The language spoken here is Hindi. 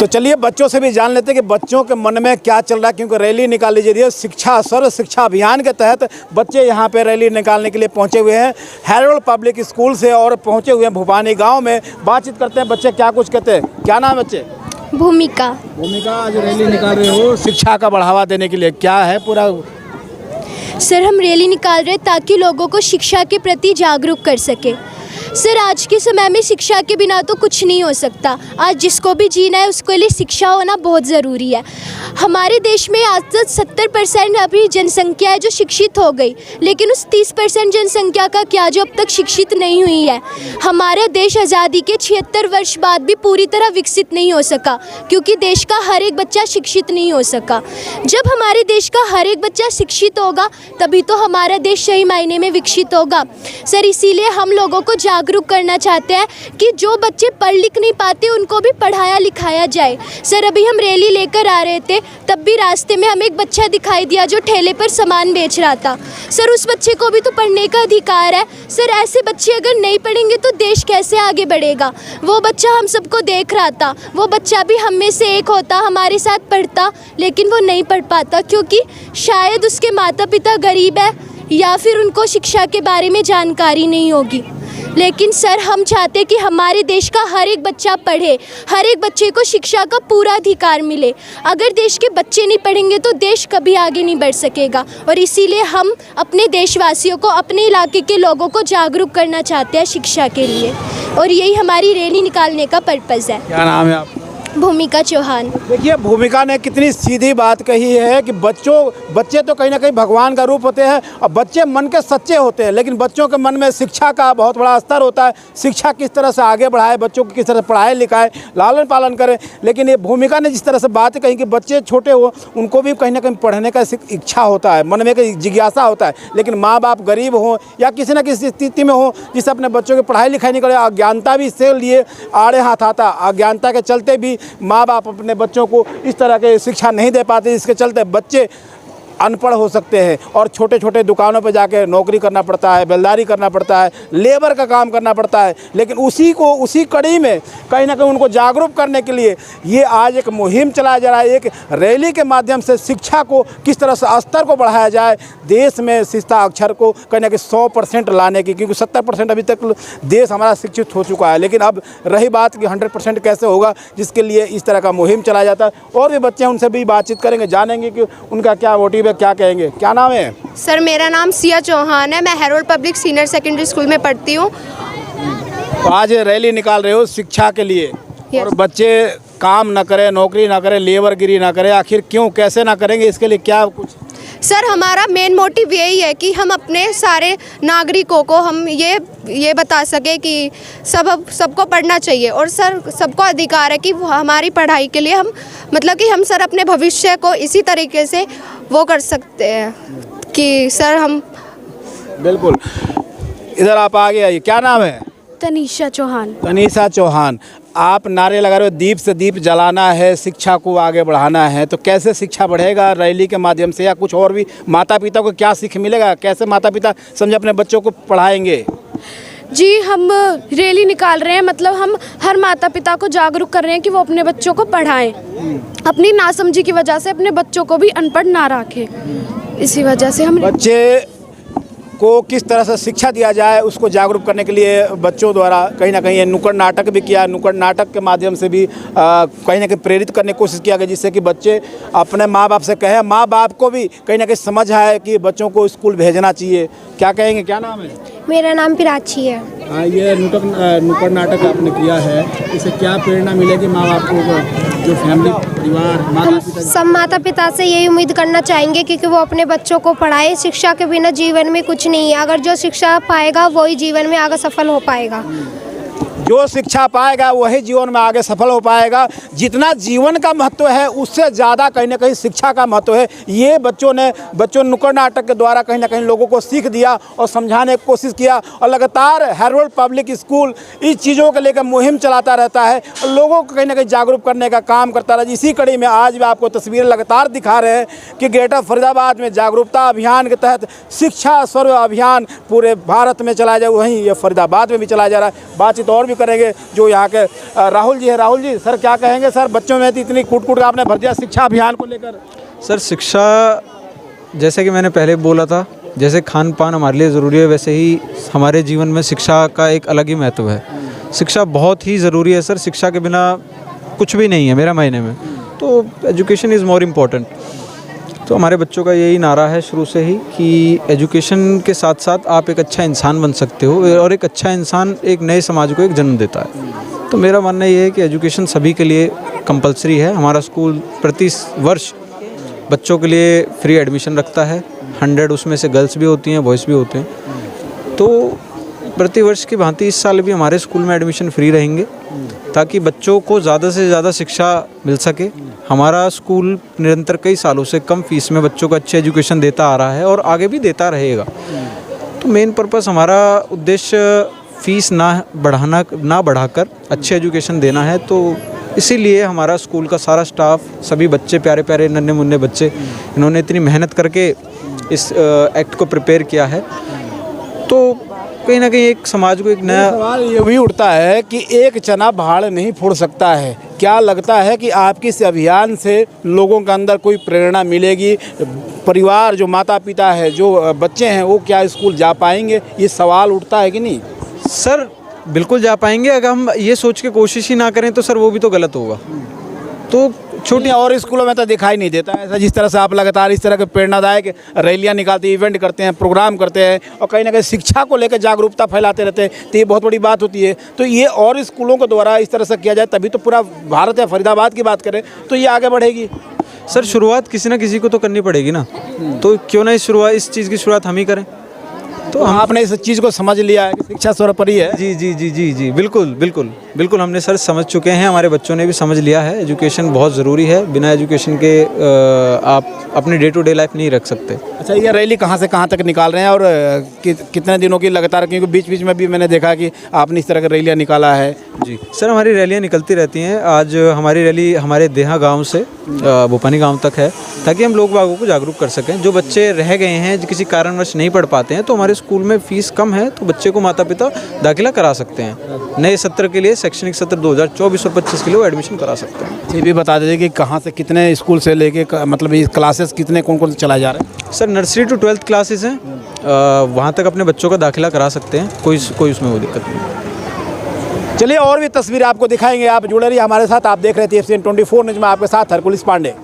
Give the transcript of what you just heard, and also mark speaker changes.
Speaker 1: तो चलिए बच्चों से भी जान लेते हैं कि बच्चों के मन में क्या चल रहा है, क्योंकि रैली निकाली जा रही है शिक्षा सर्व शिक्षा अभियान के तहत। बच्चे यहाँ पे रैली निकालने के लिए पहुँचे हुए हैं हैरोल्ड पब्लिक स्कूल से और पहुँचे हुए हैं भूपानी गांव में। बातचीत करते हैं, बच्चे क्या कुछ कहते हैं। क्या नाम है बच्चे?
Speaker 2: भूमिका।
Speaker 1: भूमिका, आज रैली निकाल रहे हो शिक्षा का बढ़ावा देने के लिए, क्या है पूरा?
Speaker 2: सर, हम रैली निकाल रहे ताकि लोगों को शिक्षा के प्रति जागरूक कर सके। सर, आज के समय में शिक्षा के बिना तो कुछ नहीं हो सकता। आज जिसको भी जीना है उसके लिए शिक्षा होना बहुत ज़रूरी है। हमारे देश में आज तक 70% अभी जनसंख्या है जो शिक्षित हो गई, लेकिन उस 30% जनसंख्या का क्या जो अब तक शिक्षित नहीं हुई है। हमारा देश आज़ादी के 76 वर्ष बाद भी पूरी तरह विकसित नहीं हो सका, क्योंकि देश का हर एक बच्चा शिक्षित नहीं हो सका। जब हमारे देश का हर एक बच्चा शिक्षित होगा तभी तो हमारा देश सही मायने में विकसित होगा। सर, इसीलिए हम लोगों को जागरूक करना चाहते हैं कि जो बच्चे पढ़ लिख नहीं पाते उनको भी पढ़ाया लिखाया जाए। सर, अभी हम रैली लेकर आ रहे थे, तब भी रास्ते में हमें एक बच्चा दिखाई दिया जो ठेले पर सामान बेच रहा था। सर, उस बच्चे को भी तो पढ़ने का अधिकार है। सर, ऐसे बच्चे अगर नहीं पढ़ेंगे तो देश कैसे आगे बढ़ेगा। वो बच्चा हम सबको देख रहा था, वो बच्चा भी हम में से एक होता, हमारे साथ पढ़ता, लेकिन वो नहीं पढ़ पाता क्योंकि शायद उसके माता पिता गरीब है या फिर उनको शिक्षा के बारे में जानकारी नहीं होगी। लेकिन सर, हम चाहते हैं कि हमारे देश का हर एक बच्चा पढ़े, हर एक बच्चे को शिक्षा का पूरा अधिकार मिले। अगर देश के बच्चे नहीं पढ़ेंगे तो देश कभी आगे नहीं बढ़ सकेगा। और इसीलिए हम अपने देशवासियों को, अपने इलाके के लोगों को जागरूक करना चाहते हैं शिक्षा के लिए, और यही हमारी रैली निकालने का पर्पज़ है।
Speaker 1: क्या नाम है आपका?
Speaker 2: भूमिका चौहान।
Speaker 1: देखिए, भूमिका ने कितनी सीधी बात कही है कि बच्चे तो कहीं ना कहीं भगवान का रूप होते हैं और बच्चे मन के सच्चे होते हैं, लेकिन बच्चों के मन में शिक्षा का बहुत बड़ा स्तर होता है। शिक्षा किस तरह से आगे बढ़ाए, बच्चों को किस तरह से पढ़ाए लिखाए, लालन पालन करें। लेकिन ये भूमिका ने जिस तरह से बात कही कि बच्चे छोटे हो, उनको भी कहीं ना कहीं पढ़ने का इच्छा होता है, मन में एक जिज्ञासा होता है, लेकिन माँ बाप गरीब हो या किसी न किसी स्थिति में हो जिससे अपने बच्चों की पढ़ाई लिखाई नहीं करे, अज्ञानता भी इससे लिए आड़े हाथ आता। अज्ञानता के चलते भी माँ बाप अपने बच्चों को इस तरह के शिक्षा नहीं दे पाते, जिसके चलते बच्चे अनपढ़ हो सकते हैं और छोटे छोटे दुकानों पर जाके नौकरी करना पड़ता है, बेलदारी करना पड़ता है, लेबर का काम करना पड़ता है। लेकिन उसी कड़ी में कहीं ना कहीं उनको जागरूक करने के लिए ये आज एक मुहिम चलाया जा रहा है। एक रैली के माध्यम से शिक्षा को किस तरह से स्तर को बढ़ाया जाए, देश में शिक्षा अक्षर को कहीं ना कहीं 100% लाने की, क्योंकि 70% अभी तक देश हमारा शिक्षित हो चुका है। लेकिन अब रही बात कि 100% कैसे होगा, जिसके लिए इस तरह का मुहिम चलाया जाता है। और भी बच्चे हैं, उनसे भी बातचीत करेंगे, जानेंगे कि उनका क्या मोटिव है, क्या कहेंगे। क्या नाम है?
Speaker 3: सर, मेरा नाम सिया चौहान है। मैं Harold public senior secondary school में पढ़ती हूँ।
Speaker 1: तो आज रैली निकाल रहे हो शिक्षा के लिए, और बच्चे काम ना करें, नौकरी ना करें, लेबरगिरी ना करें, आखिर क्यों, कैसे ना करेंगे, इसके लिए क्या कुछ?
Speaker 3: सर, हमारा मेन मोटिव यही है कि हम अपने सारे नागरिकों को हम ये बता सके कि सबको पढ़ना चाहिए, और सर सबको अधिकार है कि हमारी पढ़ाई के लिए हम मतलब कि हम सर अपने भविष्य को इसी तरीके से वो कर सकते हैं कि सर हम
Speaker 1: बिल्कुल। इधर आप आगे आइए। क्या नाम है?
Speaker 2: तनीषा चौहान।
Speaker 1: तनीषा चौहान, आप नारे लगा रहे हो दीप से दीप जलाना है, शिक्षा को आगे बढ़ाना है, तो कैसे शिक्षा बढ़ेगा रैली के माध्यम से, या कुछ और भी माता पिता को क्या सीख मिलेगा, कैसे माता पिता समझे अपने बच्चों को पढ़ाएंगे?
Speaker 4: जी, हम रैली निकाल रहे हैं, मतलब हम हर माता पिता को जागरूक कर रहे हैं कि वो अपने बच्चों को पढ़ाएं, अपनी नासमझी की वजह से अपने बच्चों को भी अनपढ़ ना रखें। इसी वजह से हम
Speaker 1: बच्चे को किस तरह से शिक्षा दिया जाए उसको जागरूक करने के लिए बच्चों द्वारा कहीं ना कहीं ये नुक्कड़ नाटक भी किया। नुक्कड़ नाटक के माध्यम से भी कहीं ना कहीं प्रेरित करने की कोशिश किया गया, जिससे कि बच्चे अपने माँ बाप से कहें, माँ बाप को भी कहीं ना कहीं समझ आए कि बच्चों को स्कूल भेजना चाहिए। क्या कहेंगे? क्या नाम है?
Speaker 2: मेरा नाम प्राची है।
Speaker 1: ये नुक्कड़ नाटक आपने किया है, इससे क्या प्रेरणा मिलेगी माँ बाप को, जो फैमिली परिवार
Speaker 2: सब माता पिता से यही उम्मीद करना चाहेंगे कि वो अपने बच्चों को पढ़ाए। शिक्षा के बिना जीवन में कुछ नहीं है, अगर जो शिक्षा पाएगा वही जीवन में आगे सफल हो पाएगा।
Speaker 1: जो शिक्षा पाएगा वही जीवन में आगे सफल हो पाएगा। जितना जीवन का महत्व है उससे ज़्यादा कहीं ना कहीं शिक्षा का महत्व है। ये बच्चों ने नुक्कड़ नाटक के द्वारा कहीं ना कहीं लोगों को सीख दिया और समझाने की कोशिश किया, और लगातार हैरोल्ड पब्लिक स्कूल इस चीज़ों को लेकर मुहिम चलाता रहता है और लोगों को कहीं ना कहीं जागरूक करने का काम करता रहा। इसी कड़ी में आज भी आपको तस्वीरें लगातार दिखा रहे हैं कि ग्रेटर फरीदाबाद में जागरूकता अभियान के तहत शिक्षा सर्व अभियान पूरे भारत में चलाया जाए, वहीं ये फरीदाबाद में भी चलाया जा रहा है। बातचीत और भी करेंगे जो यहाँ के राहुल जी है। राहुल जी, सर क्या कहेंगे सर, बच्चों में इतनी कूट कूट का आपने भर दिया शिक्षा अभियान को लेकर?
Speaker 5: सर शिक्षा, जैसे कि मैंने पहले बोला था, जैसे खान पान हमारे लिए ज़रूरी है, वैसे ही हमारे जीवन में शिक्षा का एक अलग ही महत्व है। शिक्षा बहुत ही ज़रूरी है सर, शिक्षा के बिना कुछ भी नहीं है मेरा मायने में। तो एजुकेशन इज़ मोर इम्पॉर्टेंट। तो हमारे बच्चों का यही नारा है शुरू से ही कि एजुकेशन के साथ साथ आप एक अच्छा इंसान बन सकते हो, और एक अच्छा इंसान एक नए समाज को एक जन्म देता है। तो मेरा मानना ये है कि एजुकेशन सभी के लिए कंपलसरी है। हमारा स्कूल प्रति वर्ष बच्चों के लिए फ्री एडमिशन रखता है। 100 उसमें से गर्ल्स भी होती हैं, बॉयज़ भी होते हैं। तो प्रतिवर्ष की भांति इस साल भी हमारे स्कूल में एडमिशन फ्री रहेंगे, ताकि बच्चों को ज़्यादा से ज़्यादा शिक्षा मिल सके। हमारा स्कूल निरंतर कई सालों से कम फीस में बच्चों को अच्छी एजुकेशन देता आ रहा है और आगे भी देता रहेगा। तो मेन पर्पस, हमारा उद्देश्य फ़ीस ना बढ़ाकर अच्छी एजुकेशन देना है। तो इसीलिए हमारा स्कूल का सारा स्टाफ, सभी बच्चे, प्यारे प्यारे नन्हे मुन्ने बच्चे, इन्होंने इतनी मेहनत करके इस एक्ट को प्रिपेयर किया है। तो कहीं ना कहीं एक समाज को एक नया
Speaker 1: सवाल ये भी उठता है कि एक चना भाड़ नहीं फोड़ सकता है। क्या लगता है कि आपके इस अभियान से लोगों के अंदर कोई प्रेरणा मिलेगी? परिवार, जो माता पिता है, जो बच्चे हैं, वो क्या स्कूल जा पाएंगे? ये सवाल उठता है कि नहीं?
Speaker 5: सर बिल्कुल जा पाएंगे। अगर हम ये सोच के कोशिश ही ना करें तो सर वो भी तो गलत होगा। तो
Speaker 1: छोटी और स्कूलों में तो दिखाई नहीं देता है ऐसा, जिस तरह से आप लगातार इस तरह के प्रेरणादायक रैलियां निकालते हैं, इवेंट करते हैं, प्रोग्राम करते हैं और कहीं ना कहीं शिक्षा को लेकर जागरूकता फैलाते रहते हैं। तो ये बहुत बड़ी बात होती है। तो ये और स्कूलों के द्वारा इस तरह से किया जाए तभी तो पूरा भारत या फरीदाबाद की बात करें तो ये आगे बढ़ेगी।
Speaker 5: सर शुरुआत किसी ना किसी को तो करनी पड़ेगी ना, तो क्यों ना इस चीज़ की शुरुआत हम ही करें।
Speaker 1: तो आपने इस चीज़ को समझ लिया है कि शिक्षा सर्वोपरि है?
Speaker 5: जी जी जी जी जी बिल्कुल हमने सर समझ चुके हैं, हमारे बच्चों ने भी समझ लिया है। एजुकेशन बहुत ज़रूरी है, बिना एजुकेशन के आप अपनी डे टू डे लाइफ नहीं रख सकते।
Speaker 1: अच्छा, ये रैली कहाँ से कहाँ तक निकाल रहे हैं और कितने दिनों की लगातार? क्योंकि बीच बीच में भी मैंने देखा कि आपने इस तरह की रैलियाँ निकाला है।
Speaker 5: जी सर, हमारी रैलियाँ निकलती रहती हैं। आज हमारी रैली हमारे देहा गाँव से भोपानी गाँव तक है, ताकि हम लोग बागों को जागरूक कर सकें। जो बच्चे रह गए हैं, जो किसी कारणवश नहीं पढ़ पाते हैं, तो हमारे स्कूल में फ़ीस कम है, तो बच्चे को माता पिता दाखिला करा सकते हैं। नए सत्र के लिए, शैक्षणिक सत्र 2024 और 25 के लिए वो एडमिशन करा सकते हैं।
Speaker 1: ये भी बता दीजिए कि कहाँ से कितने स्कूल से लेके मतलब ये क्लासेस कितने कौन कौन से चलाए जा रहे हैं?
Speaker 5: Sir nursery to 12th classes हैं, वहाँ तक अपने बच्चों का दाखिला करा सकते हैं। कोई उसमें वो दिक्कत नहीं।
Speaker 1: चलिए और भी तस्वीरें आपको दिखाएंगे, आप जुड़े रहिए हमारे साथ। आप देख रहे थे FCN 24 न्यूज़ में, आपके साथ हरकुलिस पांडे।